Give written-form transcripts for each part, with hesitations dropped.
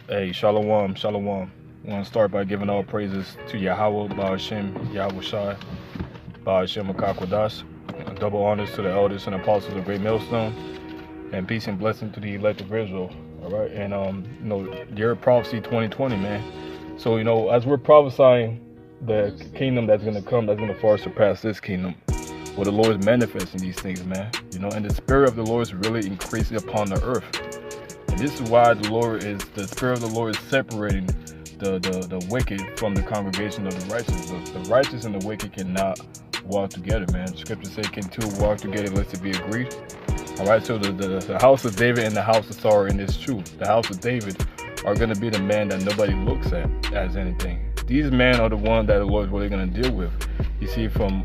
Hey, shalom, shalom. I want to start by giving all praises to Yahweh, Ba'ashem, Yahweh Shai, Ba'ashem Akakwadash. Double honors to the elders and apostles of Great Millstone, and peace and blessing to the elect of Israel. All right, and year of prophecy 2020, man. So as we're prophesying the kingdom that's gonna come, that's gonna far surpass this kingdom. Well, the Lord is manifesting these things, man. And the spirit of the Lord is really increasing upon the earth. And this is why the spirit of the Lord is separating the wicked from the congregation of the righteous. The righteous and the wicked cannot walk together, man. Scripture says, can two walk together unless they be agreed? All right, so the house of David and the house of Saul in this truth. The house of David are going to be the man that nobody looks at as anything. These men are the ones that the Lord is really going to deal with. You see, from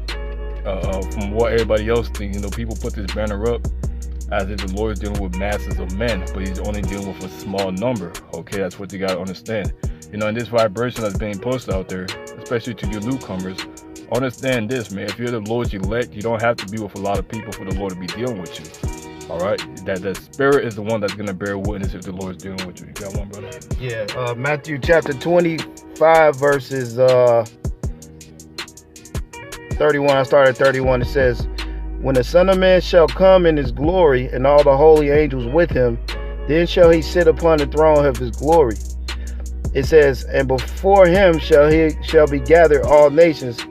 what everybody else thinks, people put this banner up as if the Lord is dealing with masses of men, but he's only dealing with a small number. Okay, that's what you got to understand. In this vibration that's being posted out there, especially to you newcomers, understand this, man. If you're the Lord's elect, you don't have to be with a lot of people for the Lord to be dealing with you. All right, that the spirit is the one that's going to bear witness if the Lord is dealing with you. You got one, brother? Yeah, Matthew chapter 25, verses 31. I started at 31. It says, when the Son of Man shall come in his glory, and all the holy angels with him, then shall he sit upon the throne of his glory. It says, and before him shall be gathered all nations.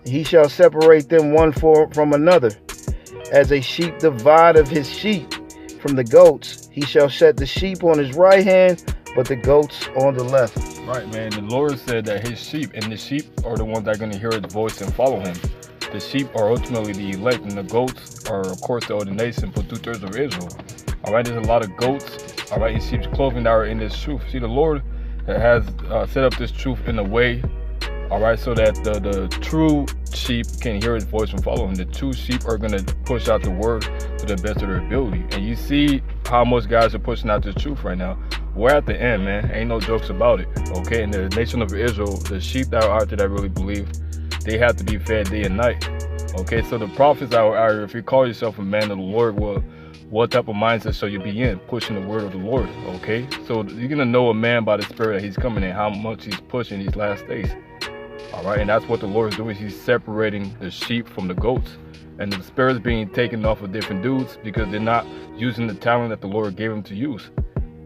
He shall separate them one from another, as a sheep divideth his sheep from the goats. He shall set the sheep on his right hand, but the goats on the left. Right, man. The Lord said that his sheep, and the sheep are the ones that are going to hear his voice and follow him. The sheep are ultimately the elect, and the goats are, of course, the other nation for 2/3 of Israel. All right, there's a lot of goats, all right, in sheep's clothing that are in this truth. See, the Lord has set up this truth in a way, all right, so that the true sheep can hear his voice and follow him. The true sheep are going to push out the word to the best of their ability. And you see how most guys are pushing out this truth right now. We're at the end, man. Ain't no jokes about it, okay? And the nation of Israel, the sheep that are out there that really believe, they have to be fed day and night. Okay, so the prophets are if you call yourself a man of the Lord, well, what type of mindset shall you be in? Pushing the word of the Lord, okay? So you're going to know a man by the spirit that he's coming in, how much he's pushing these last days. All right, and that's what the Lord is doing. He's separating the sheep from the goats. And the spirit's being taken off of different dudes because they're not using the talent that the Lord gave them to use.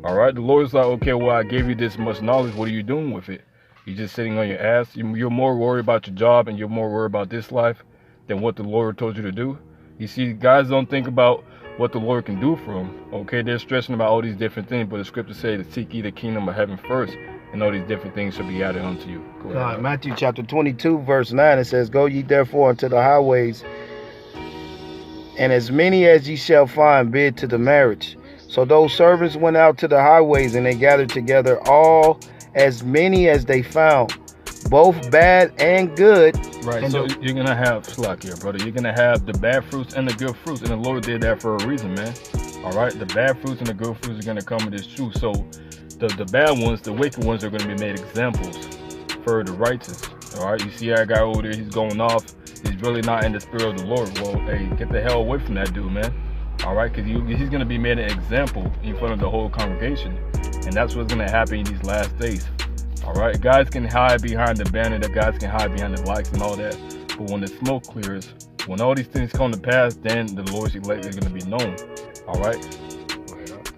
All right, the Lord's like, okay, well, I gave you this much knowledge. What are you doing with it? You're just sitting on your ass. You're more worried about your job and you're more worried about this life than what the Lord told you to do. You see, guys don't think about what the Lord can do for them. Okay, they're stressing about all these different things, but the scripture says to seek ye the kingdom of heaven first, and all these different things shall be added unto you. Go ahead. Matthew chapter 22, verse 9, it says, go ye therefore unto the highways, and as many as ye shall find, bid to the marriage. So those servants went out to the highways, and they gathered together all as many as they found, both bad and good. Right, and so you're going to have, slack here, brother. You're going to have the bad fruits and the good fruits. And the Lord did that for a reason, man. All right, the bad fruits and the good fruits are going to come in this truth. So the bad ones, the wicked ones are going to be made examples for the righteous. All right, you see that guy over there, he's going off. He's really not in the spirit of the Lord. Well, hey, get the hell away from that dude, man. All right, because he's going to be made an example in front of the whole congregation. And that's what's going to happen in these last days. All right, guys can hide behind the banner, the guys can hide behind the likes and all that. But when the smoke clears, when all these things come to pass, then the Lord's elect is going to be known. All right.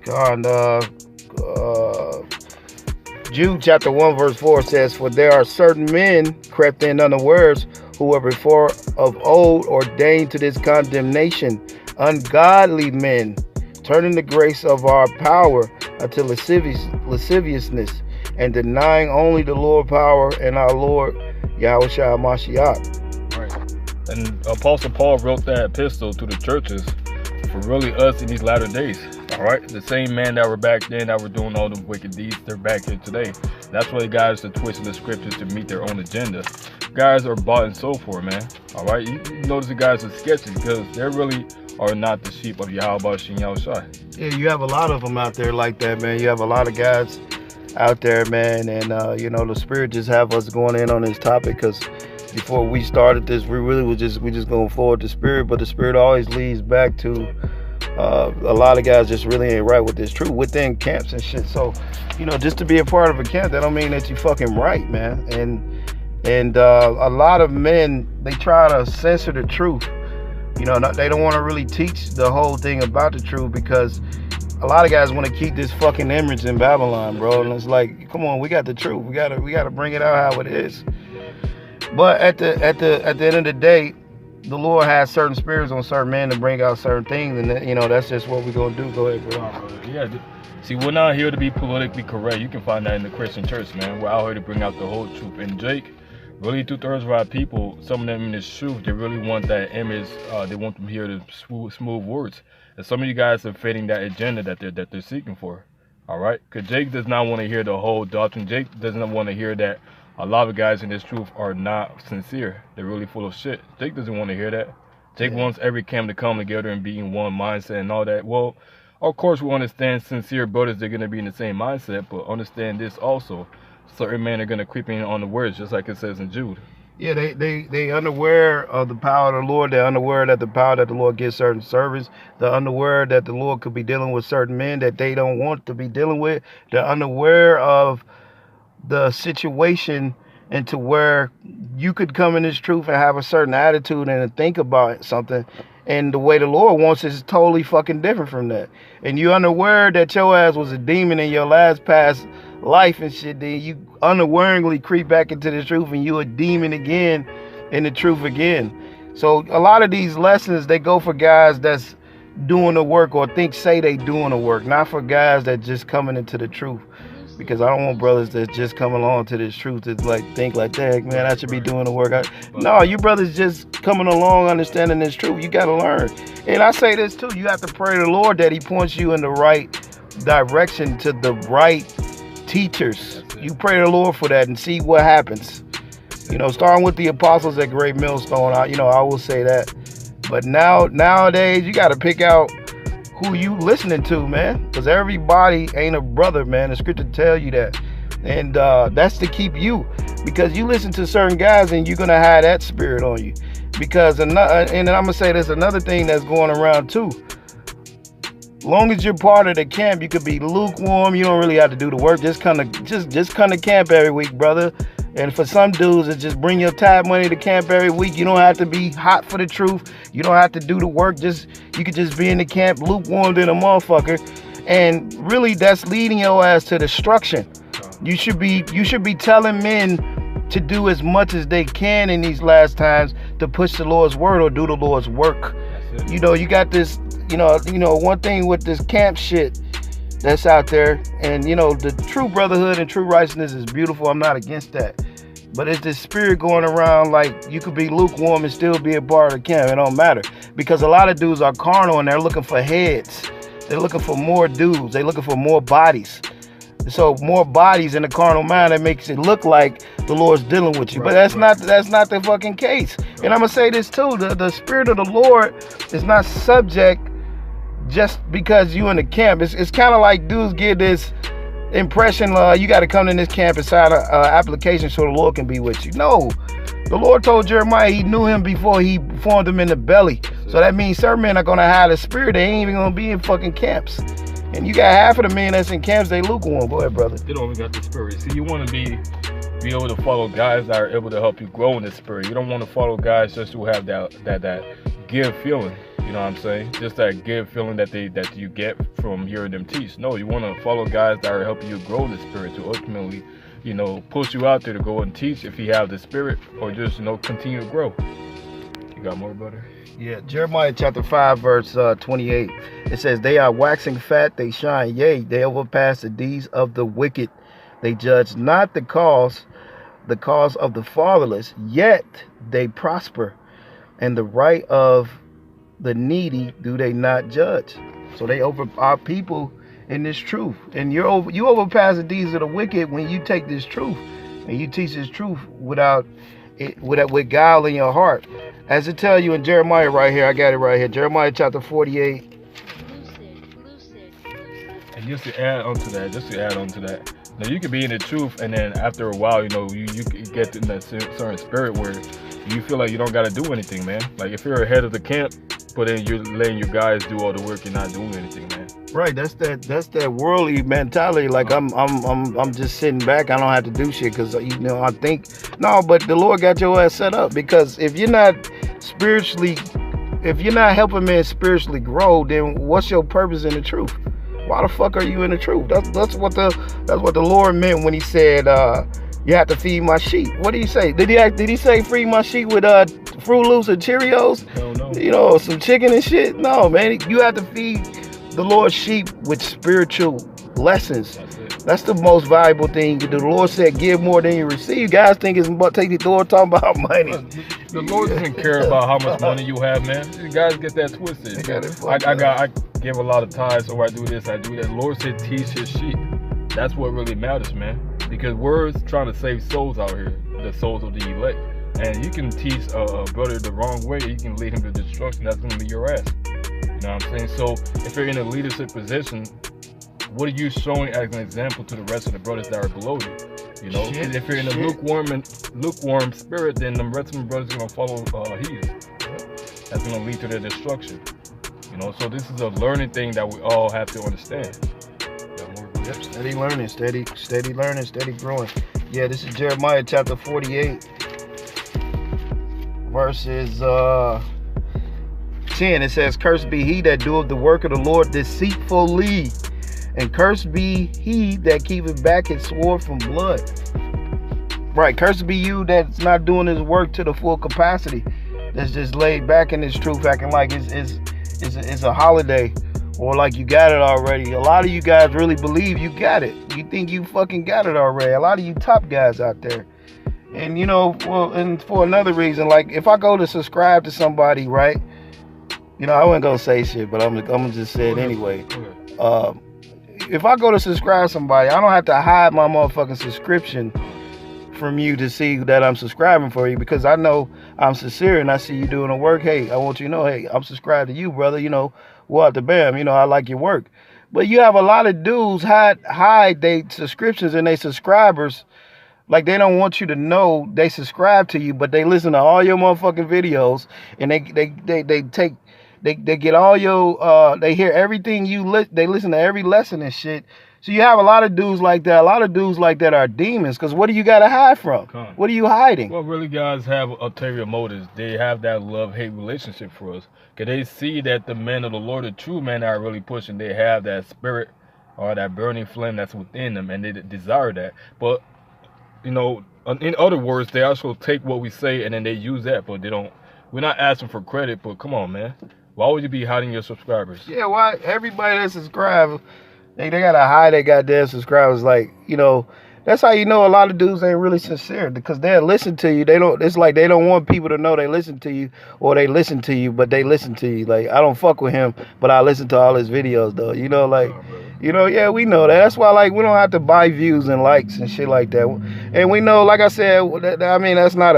God, Jude chapter 1 verse 4 says, for there are certain men crept in unawares, who were before of old ordained to this condemnation, ungodly men, turning the grace of our power unto lasciviousness, and denying only the Lord power and our Lord Yahushua Mashiach. Right. And Apostle Paul wrote that epistle to the churches for really us in these latter days. All right, the same man that were back then that were doing all them wicked deeds, they're back here today. That's why the guys are twisting the scriptures to meet their own agenda. Guys are bought and sold for, man. All right, you notice the guys are sketchy because they really are not the sheep of Yahweh Shin Yahushai. Yeah, you have a lot of them out there like that, man. You have a lot of guys out there, man, and the spirit just have us going in on this topic because before we started this, we just going forward the spirit, but the spirit always leads back to A lot of guys just really ain't right with this truth within camps and shit. So, just to be a part of a camp, that don't mean that you fucking right, man. And a lot of men, they try to censor the truth. They don't want to really teach the whole thing about the truth, because a lot of guys want to keep this fucking image in Babylon, bro. And it's like, come on, we got the truth. We gotta bring it out how it is. But at the end of the day, the Lord has certain spirits on certain men to bring out certain things, and that's just what we're gonna do. Go ahead, bro. Yeah. See, we're not here to be politically correct. You can find that in the Christian church, man. We're out here to bring out the whole truth. And Jake, really 2/3 of our people, some of them in this truth, they really want that image. They want them here to smooth words. And some of you guys are fitting that agenda that they're seeking for. All right? Because Jake does not want to hear the whole doctrine. Jake doesn't want to hear that a lot of guys in this truth are not sincere. They're really full of shit. Jake doesn't want to hear that. Jake wants every camp to come together and be in one mindset and all that. Well, of course we understand sincere brothers, they're going to be in the same mindset, but understand this also. Certain men are going to creep in on the words, just like it says in Jude. Yeah, they unaware of the power of the Lord. They're unaware that the power that the Lord gives certain servants. They're unaware that the Lord could be dealing with certain men that they don't want to be dealing with. They're unaware of the situation into where you could come in this truth and have a certain attitude and think about something, and the way the Lord wants is totally fucking different from that. And you unaware that your ass was a demon in your last past life and shit, then you unawareingly creep back into the truth and you a demon again in the truth again. So a lot of these lessons, they go for guys that's doing the work or say they doing the work, not for guys that just coming into the truth. Because I don't want brothers that just come along to this truth to think like, dang, man, I should be doing the work. No, you brothers just coming along understanding this truth. You got to learn. And I say this too, you have to pray to the Lord that he points you in the right direction to the right teachers. You pray to the Lord for that and see what happens. Starting with the apostles at Great Millstone, I will say that. But nowadays, you got to pick out who you listening to, man, because everybody ain't a brother, man. The scripture tell you that, and that's to keep you, because you listen to certain guys and you're gonna have that spirit on you. Because and I'm gonna say there's another thing that's going around too. Long as you're part of the camp, you could be lukewarm. You don't really have to do the work. Just come to camp every week, brother. And for some dudes, it's just bring your tithe money to camp every week. You don't have to be hot for the truth. You don't have to do the work. You could just be in the camp lukewarm than a motherfucker. And really, that's leading your ass to destruction. You should be telling men to do as much as they can in these last times to push the Lord's word or do the Lord's work. You got this, one thing with this camp shit that's out there, and the true brotherhood and true righteousness is beautiful. I'm not against that, but it's this spirit going around like you could be lukewarm and still be a part of the camp. It don't matter, because a lot of dudes are carnal and they're looking for heads. They're looking for more dudes. They're looking for more bodies. So more bodies in the carnal mind, that makes it look like the Lord's dealing with you. But that's not the fucking case. And I'm gonna say this too: the spirit of the Lord is not subject just because you in the camp. It's kind of like dudes get this impression, you got to come in this camp and sign an application so the Lord can be with you. No, the Lord told Jeremiah he knew him before he formed him in the belly. So that means certain men are going to have the spirit. They ain't even going to be in fucking camps. And you got half of the men that's in camps, they lukewarm. Go ahead, brother. They don't even got the spirit. See, you want to be able to follow guys that are able to help you grow in the spirit. You don't want to follow guys just who have that give feeling. You know what I'm saying? Just that give feeling that you get from hearing them teach. No, you want to follow guys that are helping you grow in the spirit to ultimately, push you out there to go and teach if you have the spirit, or just, continue to grow. You got more, brother? Yeah, Jeremiah chapter 5, verse 28. It says, they are waxing fat, they shine, yea, they overpass the deeds of the wicked. They judge not the cause of the fatherless, yet they prosper. And the right of the needy do they not judge. So they over our people in this truth. And you overpass the deeds of the wicked when you take this truth and you teach this truth with guile in your heart. As it tell you in Jeremiah right here, I got it right here, Jeremiah chapter 48. And just to add on to that, now you could be in the truth, and then after a while, you get in that certain spirit where you feel like you don't got to do anything, man. Like if you're ahead of the camp, but then you're letting your guys do all the work and not doing anything, man. Right, that's that worldly mentality. Like I'm just sitting back. I don't have to do shit because I think no. But the Lord got your ass set up, because if you're not helping men spiritually grow, then what's your purpose in the truth? Why the fuck are you in the truth? That's what the Lord meant when He said you have to feed my sheep. What did He say? Did He say feed my sheep with Fruit Loops and Cheerios? Hell no. Some chicken and shit? No, man. You have to feed the Lord's sheep with spiritual lessons. That's the most valuable thing you can do. The Lord said, give more than you receive. You guys think it's about taking the Lord talking about money. The Lord doesn't care about how much money you have, man. You guys get that twisted. I give a lot of tithes, or I do this, I do that. The Lord said, teach His sheep. That's what really matters, man. Because words trying to save souls out here, the souls of the elect. And you can teach a brother the wrong way, you can lead him to destruction. That's going to be your ass. You know what I'm saying? So if you're in a leadership position, what are you showing as an example to the rest of the brothers that are below you? You know, if you're in a lukewarm spirit, then the rest of the brothers are gonna follow heathen. That's gonna lead to their destruction. You know, so this is a learning thing that we all have to understand. Yep, steady learning, steady learning, steady growing. Yeah, this is Jeremiah chapter 48, verses 10. It says, "Cursed be he that doeth the work of the Lord deceitfully, and cursed be he that keepeth back his sword from blood." Right, cursed be you that's not doing his work to the full capacity. That's just laid back in his truth, acting like it's a holiday, or like you got it already. A lot of you guys really believe you got it. You think you fucking got it already. A lot of you top guys out there. And and for another reason, like if I go to subscribe to somebody, right? I wasn't gonna say shit, but I'm gonna just say it anyway. If I go to subscribe to somebody, I don't have to hide my motherfucking subscription from you to see that I'm subscribing for you, because I know I'm sincere and I see you doing the work. Hey, I want you to know, hey, I'm subscribed to you, brother. What the bam, I like your work. But you have a lot of dudes hide their subscriptions and their subscribers. Like they don't want you to know they subscribe to you, but they listen to all your motherfucking videos, and they get all your they hear everything they listen to every lesson and shit. So you have a lot of dudes like that. A lot of dudes like that are demons, because what do you got to hide from? What are you hiding? Well, really, guys have ulterior motives. They have that love-hate relationship for us, because they see that the men of the Lord, the true men, are really pushing. They have that spirit or that burning flame that's within them, and they desire that. But in other words, they also take what we say and then they use that, but they don't. We're not asking for credit, but come on, man. Why would you be hiding your subscribers? Yeah, why? Everybody that subscribes, they gotta hide their goddamn subscribers. Like, that's how you know a lot of dudes ain't really sincere, because they'll listen to you. It's like they don't want people to know they listen to you, or they listen to you, but they listen to you. Like, I don't fuck with him, but I listen to all his videos though. Yeah, we know that. That's why, like, we don't have to buy views and likes and shit like that. And we know, like I said, that's not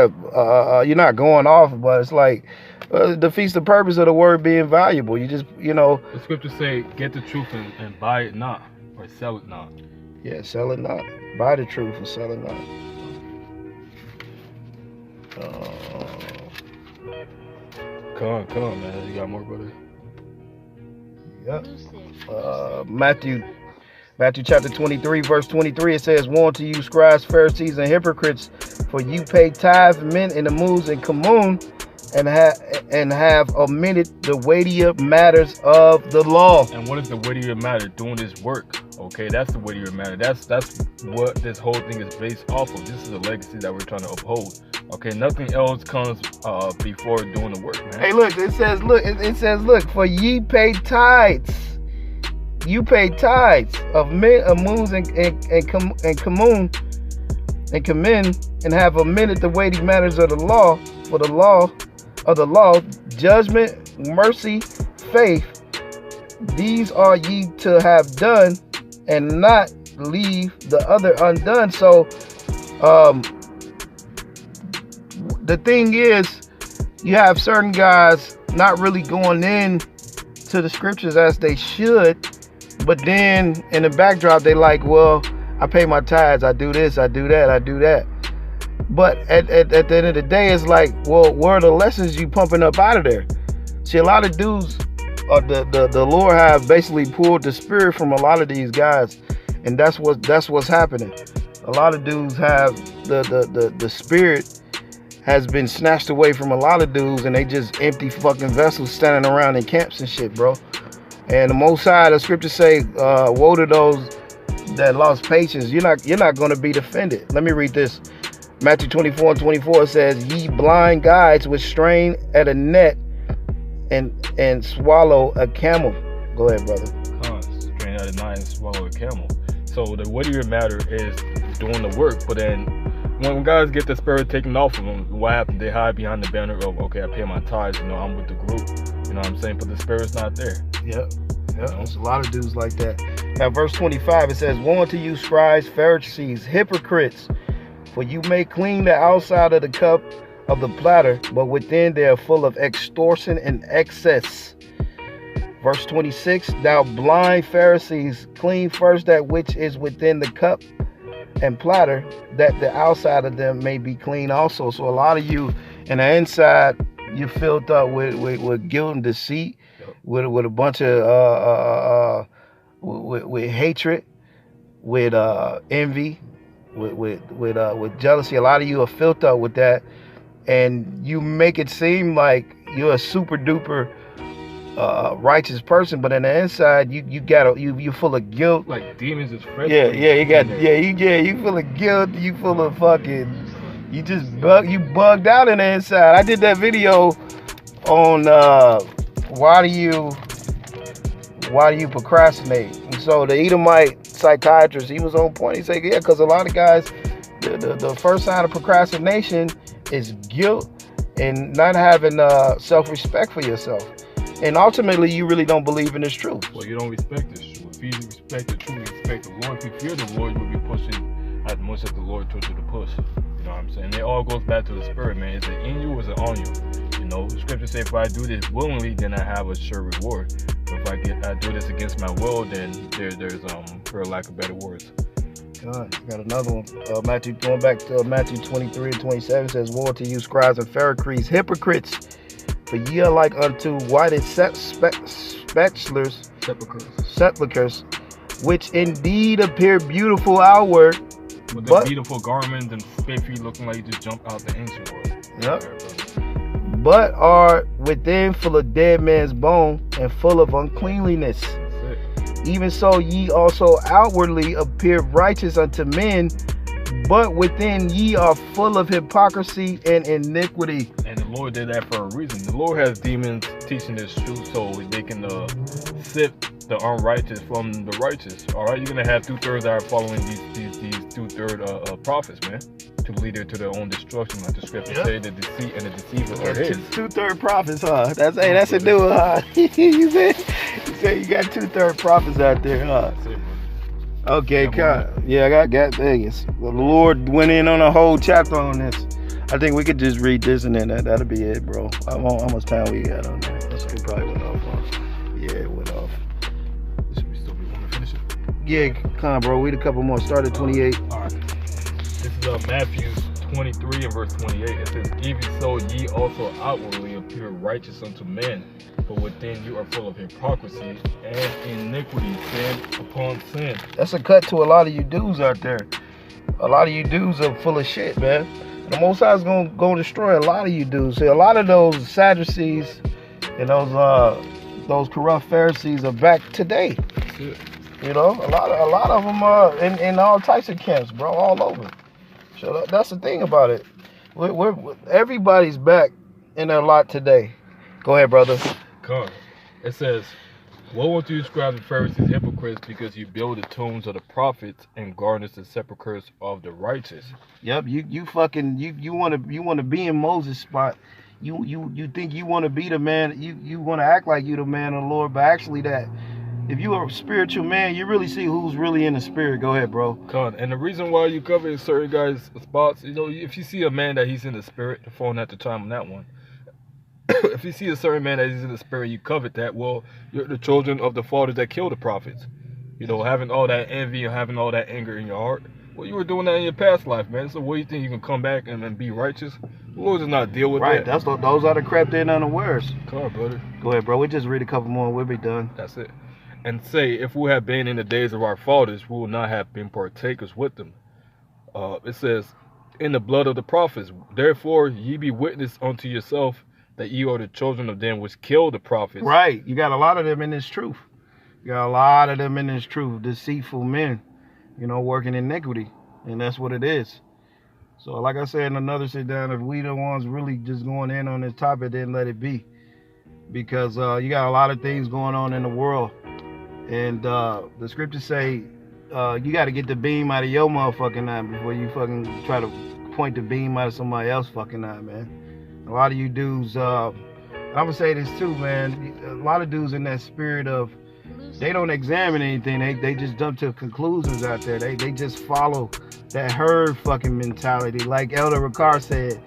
you're not going off, but it's like, defeats the purpose of the word being valuable. You just, The scriptures say, get the truth and buy it not, or sell it not. Yeah, sell it not. Buy the truth and sell it not. Come on, man. You got more, brother? Yep. Matthew chapter 23, verse 23, it says, "Woe unto you, scribes, Pharisees, and hypocrites, for you pay tithe, mint, and the moons, and cumin, and have omitted the weightier matters of the law." And what is the weightier matter? Doing this work. Okay, that's the weightier matter. That's what this whole thing is based off of. This is a legacy that we're trying to uphold. Okay, nothing else comes before doing the work, man. Hey, look, it says, for ye pay tithes. You pay tithes of mint, of moons, and cumin, and have omitted the weighty matters of the law. For the law, judgment, mercy, faith, these are ye to have done, and not leave the other undone. So, the thing is, you have certain guys not really going in to the scriptures as they should, but then in the backdrop, they like, well, I pay my tithes, I do this, I do that, I do that. But at the end of the day, it's like, well, where are the lessons you pumping up out of there? See, a lot of dudes, the Lord have basically pulled the spirit from a lot of these guys, and that's what's happening. A lot of dudes have the spirit has been snatched away from a lot of dudes, and they just empty fucking vessels standing around in camps and shit, bro. And the Most High, the scriptures say, woe to those that lost patience. You're not going to be defended. Let me read this. Matthew 24:24 says, ye blind guides which strain at a net and swallow a camel. Go ahead, brother. Strain at a net and swallow a camel. So the weightier matter is doing the work, but then when guys get the spirit taken off of them, what happens? They hide behind the banner of, okay, I pay my tithes, I'm with the group. You know what I'm saying? But the spirit's not there. Yep. There's a lot of dudes like that. Now, verse 25, it says, woe unto you, scribes, Pharisees, hypocrites, for you may clean the outside of the cup of the platter, but within they are full of extortion and excess. Verse 26, thou blind Pharisees, clean first that which is within the cup and platter, that the outside of them may be clean also. So a lot of you in the inside, you're filled up with guilt and deceit, with a bunch of with hatred, with envy, with jealousy. A lot of you are filled up with that, and you make it seem like you're a super duper righteous person, but in the inside you full of guilt. Like demons is fresh. You full of guilt. You full of fucking. You just bugged out in the inside. I did that video on why do you procrastinate? And so the Edomite psychiatrist, he was on point. He said, yeah, because a lot of guys, the first sign of procrastination is guilt and not having self-respect for yourself. And ultimately, you really don't believe in this truth. Well, you don't respect this truth. If you respect the truth, respect the Lord. If you fear the Lord, you'll be pushing as much as the Lord told you to push. You know what I'm saying? It all goes back to the spirit, man. Is it in you or is it on you? The scripture says, if I do this willingly, then I have a sure reward. But if I do this against my will, then there's for lack of better words. God, got another one. Going back to Matthew 23 and 27 says, woe to you, scribes and Pharisees, hypocrites, for ye are like unto whited sepulchres, which indeed appear beautiful outward, with the beautiful garments and spiffy, looking like you just jumped out the ancient world. Yep. But are within full of dead man's bone and full of uncleanliness. Even so ye also outwardly appear righteous unto men, but within ye are full of hypocrisy and iniquity. And the Lord did that for a reason. The Lord has demons teaching this truth so they can sift the unrighteous from the righteous. All right, you're gonna have 2/3 that are following these 2/3 prophets, man, to lead her to their own destruction. Like the scripture say, the deceit and the deceiver are his. 2/3 prophets, huh? That's a new one, huh? you said you got 2/3 prophets out there, huh? Okay, I got Vegas. The Lord went in on a whole chapter on this. I think we could just read this and then that'll be it, bro. How much time we got on that? It probably went off. Yeah, it went off. Should we still want to finish it? Yeah, come on, bro. Read a couple more. Start at 28. All right. This is Matthew 23 and verse 28. It says, even so ye also outwardly appear righteous unto men, but within you are full of hypocrisy and iniquity, sin upon sin. That's a cut to a lot of you dudes out there. A lot of you dudes are full of shit, man. The Most High is gonna destroy a lot of you dudes. See, a lot of those Sadducees and those corrupt Pharisees are back today. That's it. A lot of them are in all types of camps, bro, all over. So that's the thing about it. Everybody's back in their lot today. Go ahead, brother. God. It says, woe unto you, scribes and Pharisees, hypocrites, because you build the tombs of the prophets and garnish the sepulchres of the righteous. Yep, you want to be in Moses' spot. You think you want to be the man. You want to act like you the man of the Lord, but actually if you are a spiritual man, you really see who's really in the spirit. Go ahead, bro. God, and the reason why you cover certain guys' spots, if you see a man that he's in the spirit, the phone at the time on that one. If you see a certain man that is in the spirit, you covet that. Well, you're the children of the fathers that killed the prophets. Having all that envy and having all that anger in your heart. Well, you were doing that in your past life, man. So what do you think you can come back and be righteous? The Lord does not deal with Right, that. those are the crept in unawares. Come on, brother. Go ahead, bro. We just read a couple more and we'll be done. That's it. And say, if we had been in the days of our fathers, we would not have been partakers with them. It says, in the blood of the prophets, therefore ye be witness unto yourself that ye are the children of them which killed the prophets. Right. You got a lot of them in this truth. You got a lot of them in this truth. Deceitful men, working iniquity. And that's what it is. So like I said in another sit down, if we the ones really just going in on this topic, then let it be. Because you got a lot of things going on in the world. And the scriptures say you got to get the beam out of your motherfucking eye before you fucking try to point the beam out of somebody else's fucking eye, man. A lot of you dudes, I'm going to say this too, man. A lot of dudes in that spirit of, they don't examine anything. They just jump to conclusions out there. They just follow that herd fucking mentality. Like Elder Ricard said,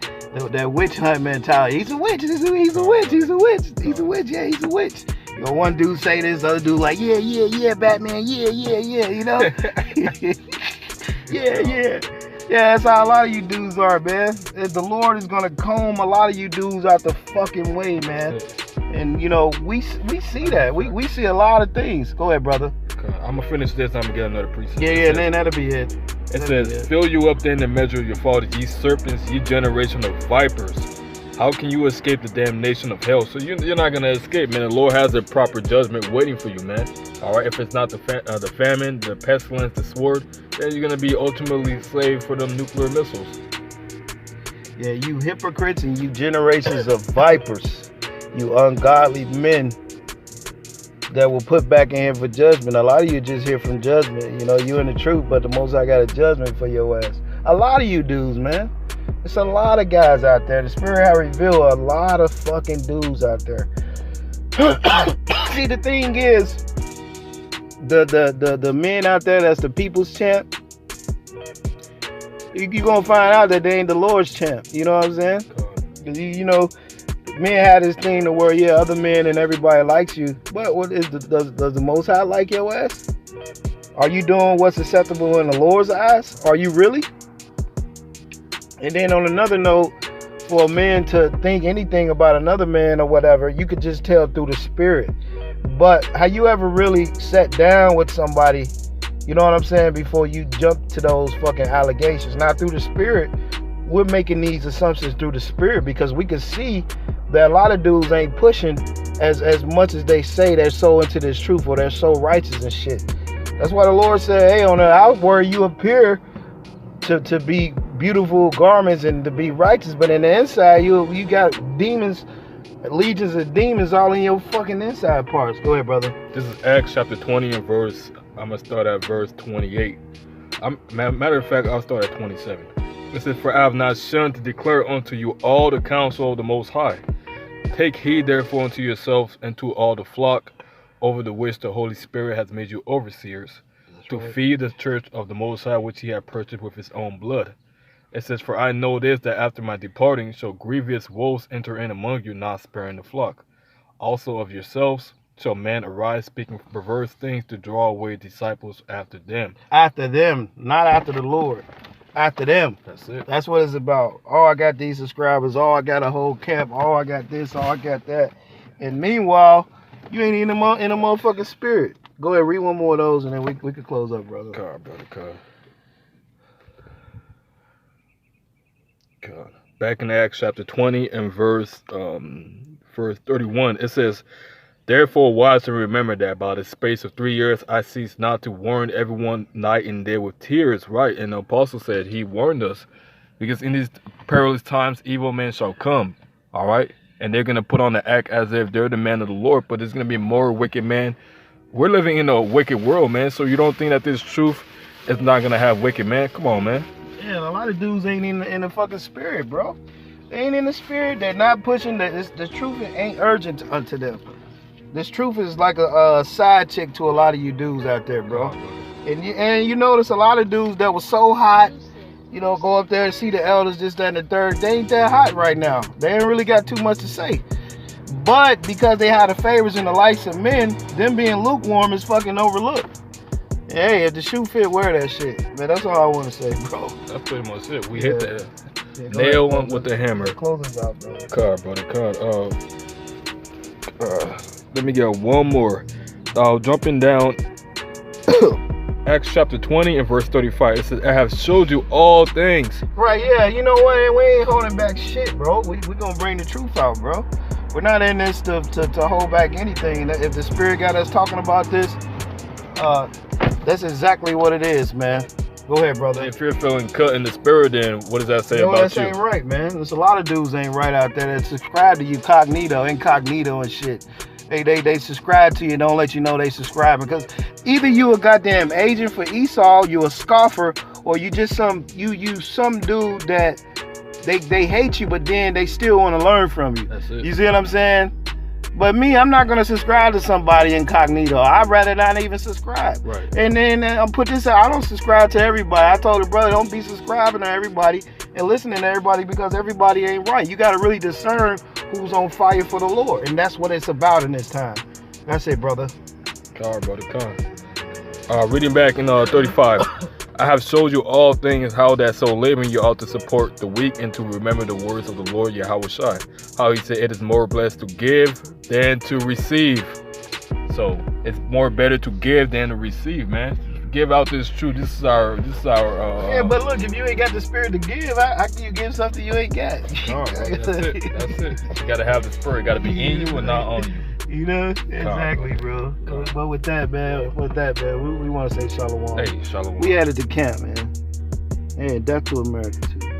that witch hunt mentality. He's a witch. He's a witch. He's a witch. He's a witch. Yeah, he's a witch. One dude say this, the other dude like, yeah, Batman. Yeah. Yeah. That's how a lot of you dudes are, man. The Lord is gonna comb a lot of you dudes out the fucking way, man. And we see that. We see a lot of things. Go ahead, brother. Okay, I'm gonna finish this. I'm gonna get another precept. Yeah, and then that'll be it. It says, fill you up then the measure of your fathers, ye serpents, ye generation of vipers. How can you escape the damnation of hell? So you're not going to escape, man. The Lord has a proper judgment waiting for you, man. All right, if it's not the famine, the pestilence, the sword, then you're going to be ultimately enslaved for them nuclear missiles. Yeah, you hypocrites and you generations of vipers, you ungodly men that will put back in here for judgment. A lot of you just here from judgment. You in the truth, but the Most High got a judgment for your ass. A lot of you dudes, man. It's a lot of guys out there. The Spirit has revealed a lot of fucking dudes out there. See, the thing is, the men out there that's the people's champ, you're going to find out that they ain't the Lord's champ. You know what I'm saying? Because, men had this thing to where, other men and everybody likes you. But does the Most High like your ass? Are you doing what's acceptable in the Lord's eyes? Are you really? And then on another note, for a man to think anything about another man or whatever, you could just tell through the Spirit. But have you ever really sat down with somebody, you know what I'm saying, before you jump to those fucking allegations? Now, through the Spirit, we're making these assumptions through the Spirit because we can see that a lot of dudes ain't pushing as much as they say they're so into this truth or they're so righteous and shit. That's why the Lord said, hey, on the outward you appear to be beautiful garments and to be righteous, but in the inside you got demons, legions of demons all in your fucking inside parts. Go ahead, brother. This is Acts chapter 20 and I'm gonna start at verse 28. Matter of fact, I'll start at 27. It says, for I have not shunned to declare unto you all the counsel of the Most High. Take heed therefore unto yourselves and to all the flock over the which the Holy Spirit has made you overseers, to feed the church of the Most High, which he hath purchased with his own blood. It says, for I know this, that after my departing shall grievous wolves enter in among you, not sparing the flock. Also of yourselves shall men arise, speaking perverse things to draw away disciples after them. After them, not after the Lord. After them. That's it. That's what it's about. Oh, I got these subscribers. Oh, I got a whole camp. Oh, I got this. Oh, I got that. And meanwhile, you ain't in a motherfucking spirit. Go ahead, read one more of those, and then we could close up, brother. God. Back in Acts chapter 20 and verse 31, it says, therefore wise to remember that by the space of 3 years I cease not to warn everyone night and day with tears. Right, and the apostle said he warned us, because in these perilous times evil men shall come. All right, and they're gonna put on the act as if they're the man of the Lord, but there's gonna be more wicked men. We're living in a wicked world, man. So you don't think that this truth is not gonna have wicked men? Come on, man. Yeah, a lot of dudes ain't in the fucking spirit, bro. They ain't in the spirit. They're not pushing the truth. Ain't urgent unto them. This truth is like a side chick to a lot of you dudes out there, bro. And you notice a lot of dudes that was so hot, go up there and see the elders, this, that, and the third. They ain't that hot right now. They ain't really got too much to say. But because they had the favors and the likes of men, them being lukewarm is fucking overlooked. Hey, if the shoe fit, wear that shit. Man, that's all I want to say, bro. That's pretty much it. We hit that Nail nail with the hammer. Closing out, bro. Card, brother, card. Let me get one more. Jumping down, Acts chapter 20 and verse 35. It says, "I have showed you all things." Right, yeah. You know what? We ain't holding back shit, bro. We gonna bring the truth out, bro. We're not in this to hold back anything. If the Spirit got us talking about this, that's exactly what it is, man. Go ahead, brother. If you're feeling cut in the spirit, then what does that say about that you? ain't right, man. There's a lot of dudes ain't right out there that subscribe to you incognito and shit. They subscribe to you, don't let you know they subscribe, because either you a goddamn agent for Esau, you a scoffer, or you just some dude that they hate you, but then they still want to learn from you. That's it. You see what I'm saying? But me, I'm not gonna subscribe to somebody incognito. I'd rather not even subscribe. Right. And then I'll put this out. I don't subscribe to everybody. I told the brother, don't be subscribing to everybody and listening to everybody, because everybody ain't right. You gotta really discern who's on fire for the Lord, and that's what it's about in this time. That's it, brother. Card, brother, card. Reading back in 35. "I have showed you all things, how that so living you ought to support the weak and to remember the words of the Lord Yahweh Shai. How he said, it is more blessed to give than to receive." So it's more better to give than to receive, man. Give out this truth. This is our. Yeah, but look, if you ain't got the spirit to give, how can you give something you ain't got? No, that's it. That's it. You gotta have the spirit. Gotta be in you and not on you. You know, exactly, bro. But with that, man, we want to say shalom. Hey, shalom. We added the camp, man. And death to America too.